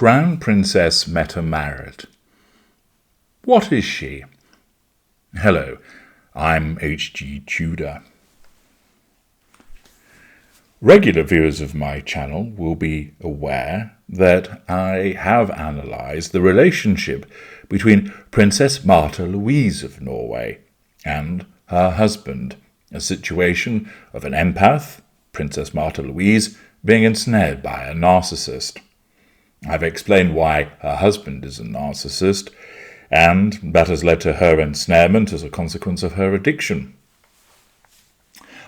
Crown Princess Mette-Marit. What is she? Hello, I'm H.G. Tudor. Regular viewers of my channel will be aware that I have analysed the relationship between Princess Martha Louise of Norway and her husband, a situation of an empath, Princess Martha Louise, being ensnared by a narcissist. I've explained why her husband is a narcissist, and that has led to her ensnarement as a consequence of her addiction.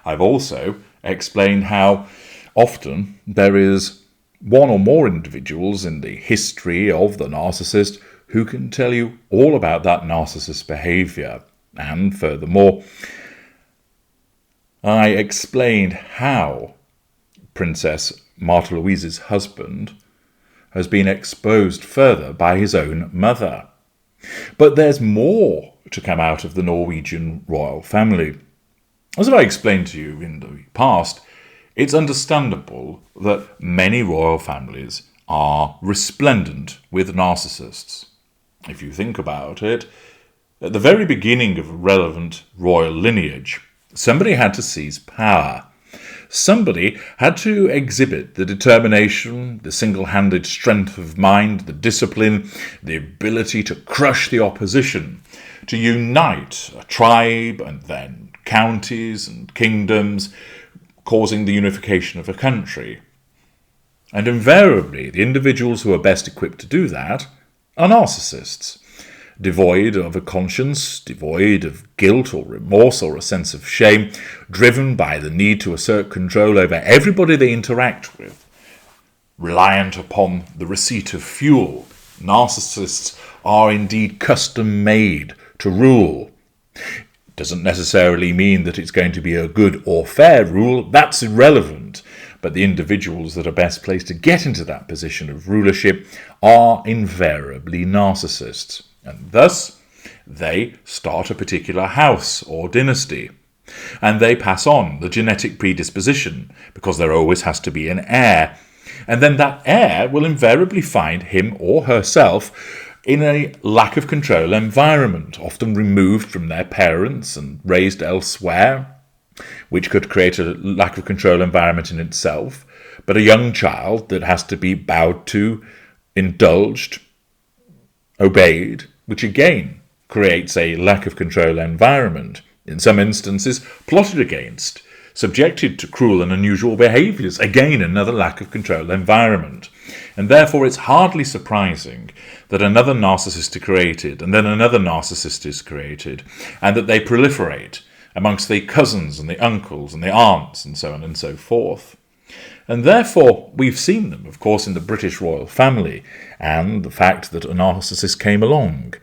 I've also explained how often there is one or more individuals in the history of the narcissist who can tell you all about that narcissist behaviour. And furthermore, I explained how Princess Martha Louise's husband has been exposed further by his own mother. But there's more to come out of the Norwegian royal family. As I explained to you in the past, it's understandable that many royal families are resplendent with narcissists. If you think about it, at the very beginning of a relevant royal lineage, somebody had to seize power. Somebody had to exhibit the determination, the single-handed strength of mind, the discipline, the ability to crush the opposition, to unite a tribe and then counties and kingdoms, causing the unification of a country. And invariably, the individuals who are best equipped to do that are narcissists, devoid of a conscience, devoid of guilt or remorse or a sense of shame, driven by the need to assert control over everybody they interact with, reliant upon the receipt of fuel. Narcissists are indeed custom-made to rule. Doesn't necessarily mean that it's going to be a good or fair rule. That's irrelevant. But the individuals that are best placed to get into that position of rulership are invariably narcissists. And thus, they start a particular house or dynasty. And they pass on the genetic predisposition, because there always has to be an heir. And then that heir will invariably find him or herself in a lack of control environment, often removed from their parents and raised elsewhere, which could create a lack of control environment in itself, but a young child that has to be bowed to, indulged, obeyed, which again creates a lack of control environment, in some instances plotted against, subjected to cruel and unusual behaviours, again another lack of control environment. And therefore it's hardly surprising that another narcissist is created, and then another narcissist is created, and that they proliferate amongst the cousins and the uncles and the aunts and so on and so forth. And therefore we've seen them, of course, in the British royal family, and the fact that a narcissist came along.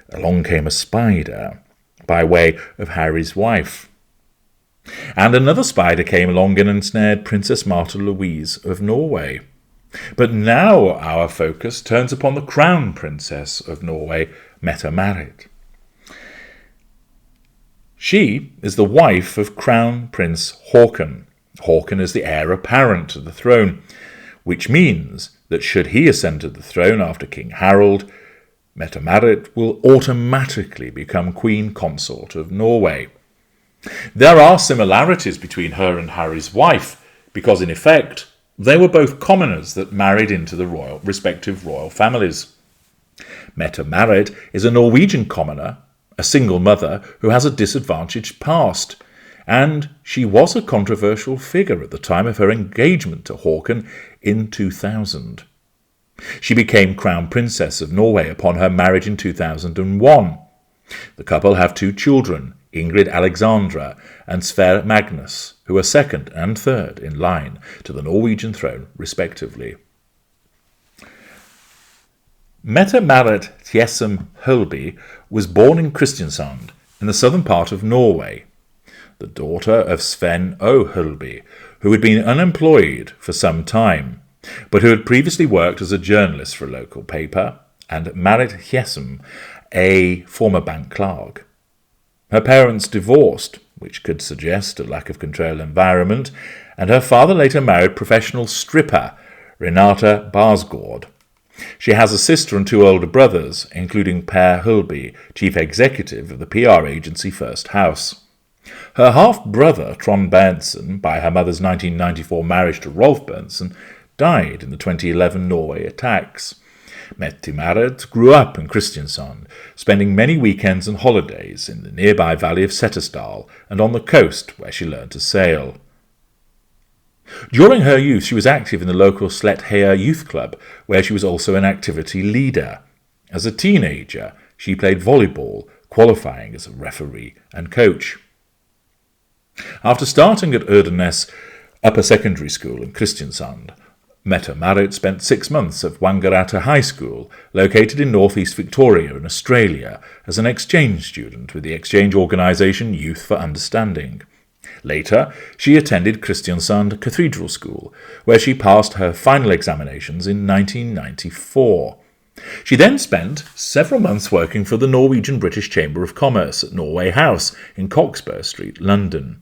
Along came a spider, by way of Harry's wife. And another spider came along and ensnared Princess Martha Louise of Norway. But now our focus turns upon the Crown Princess of Norway, Mette-Marit. She is the wife of Crown Prince Haakon. Haakon is the heir apparent to the throne, which means that should he ascend to the throne after King Harold, Mette-Marit will automatically become Queen Consort of Norway. There are similarities between her and Harry's wife, because in effect they were both commoners that married into the respective royal families. Mette-Marit is a Norwegian commoner, a single mother who has a disadvantaged past, and she was a controversial figure at the time of her engagement to Haakon in 2000. She became Crown Princess of Norway upon her marriage in 2001. The couple have 2 children, Ingrid Alexandra and Sverre Magnus, who are second and third in line to the Norwegian throne, respectively. Mette-Marit Tjessem Hølby was born in Kristiansand, in the southern part of Norway, the daughter of Sven O. Hølby, who had been unemployed for some time, but who had previously worked as a journalist for a local paper, and Marit Tjessem, a former bank clerk. Her parents divorced, which could suggest a lack of control environment, and her father later married professional stripper Renate Barsgaard. She has a sister and two older brothers, including Per Hulby, chief executive of the PR agency First House. Her half-brother, Trond Berntsen, by her mother's 1994 marriage to Rolf Berntsen, died in the 2011 Norway attacks. Mette-Marit grew up in Kristiansand, spending many weekends and holidays in the nearby valley of Setesdal and on the coast where she learned to sail. During her youth, she was active in the local Sletthea youth club, where she was also an activity leader. As a teenager, she played volleyball, qualifying as a referee and coach. After starting at Urdenes Upper Secondary School in Kristiansand, Mette-Marit spent 6 months at Wangaratta High School, located in northeast Victoria in Australia, as an exchange student with the exchange organisation Youth for Understanding. Later, she attended Kristiansand Cathedral School, where she passed her final examinations in 1994. She then spent several months working for the Norwegian British Chamber of Commerce at Norway House in Cockspur Street, London.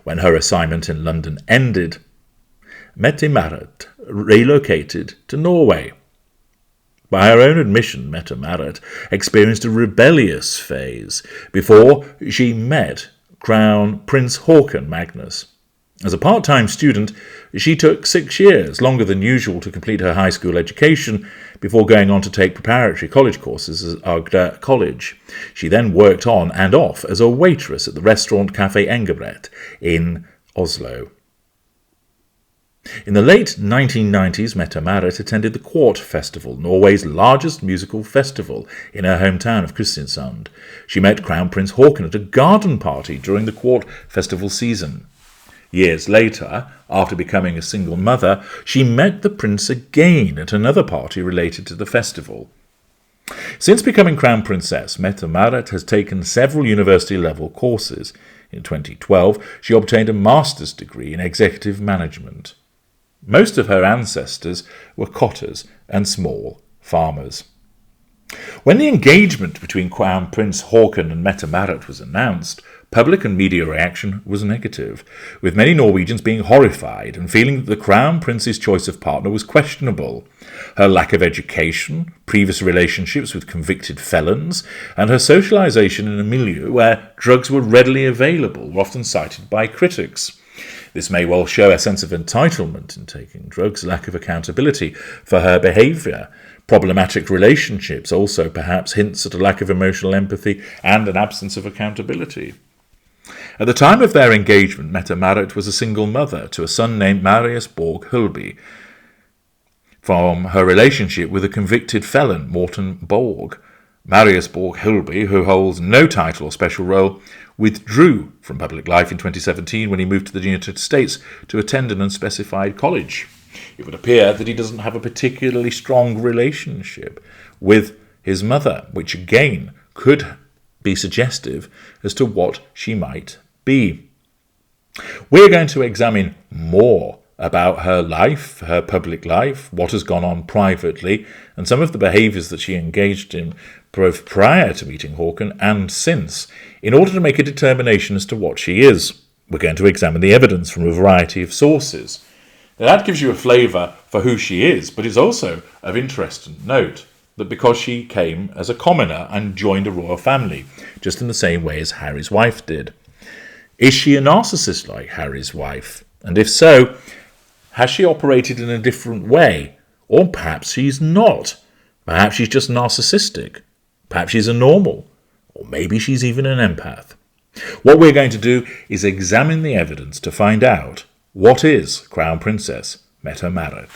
When her assignment in London ended, Mette-Marit relocated to Norway. By her own admission, Mette-Marit experienced a rebellious phase before she met Crown Prince Haakon Magnus. As a part-time student, she took 6 years, longer than usual, to complete her high school education before going on to take preparatory college courses at Agder College. She then worked on and off as a waitress at the restaurant Café Engebret in Oslo. In the late 1990s, Mette-Marit attended the Court Festival, Norway's largest musical festival, in her hometown of Kristiansand. She met Crown Prince Haakon at a garden party during the Court Festival season. Years later, after becoming a single mother, she met the prince again at another party related to the festival. Since becoming Crown Princess, Mette-Marit has taken several university-level courses. In 2012, she obtained a master's degree in executive management. Most of her ancestors were cotters and small farmers. When the engagement between Crown Prince Haakon and Mette-Marit was announced, public and media reaction was negative, with many Norwegians being horrified and feeling that the Crown Prince's choice of partner was questionable. Her lack of education, previous relationships with convicted felons, and her socialisation in a milieu where drugs were readily available were often cited by critics. This may well show a sense of entitlement in taking drugs, lack of accountability for her behaviour. Problematic relationships also perhaps hints at a lack of emotional empathy and an absence of accountability. At the time of their engagement, Mette-Marit was a single mother to a son named Marius Borg Hulby from her relationship with a convicted felon, Morten Borg. Marius Borg Hulby, who holds no title or special role, withdrew from public life in 2017 when he moved to the United States to attend an unspecified college. It would appear that he doesn't have a particularly strong relationship with his mother, which again could be suggestive as to what she might be. We're going to examine more about her life, her public life, what has gone on privately, and some of the behaviours that she engaged in both prior to meeting Haakon and since, in order to make a determination as to what she is. We're going to examine the evidence from a variety of sources. Now, that gives you a flavour for who she is, but it's also of interest to note that because she came as a commoner and joined a royal family, just in the same way as Harry's wife did. Is she a narcissist like Harry's wife? And if so, has she operated in a different way? Or perhaps she's not. Perhaps she's just narcissistic. Perhaps she's a normal. Or maybe she's even an empath. What we're going to do is examine the evidence to find out what is Crown Princess Mette-Marit.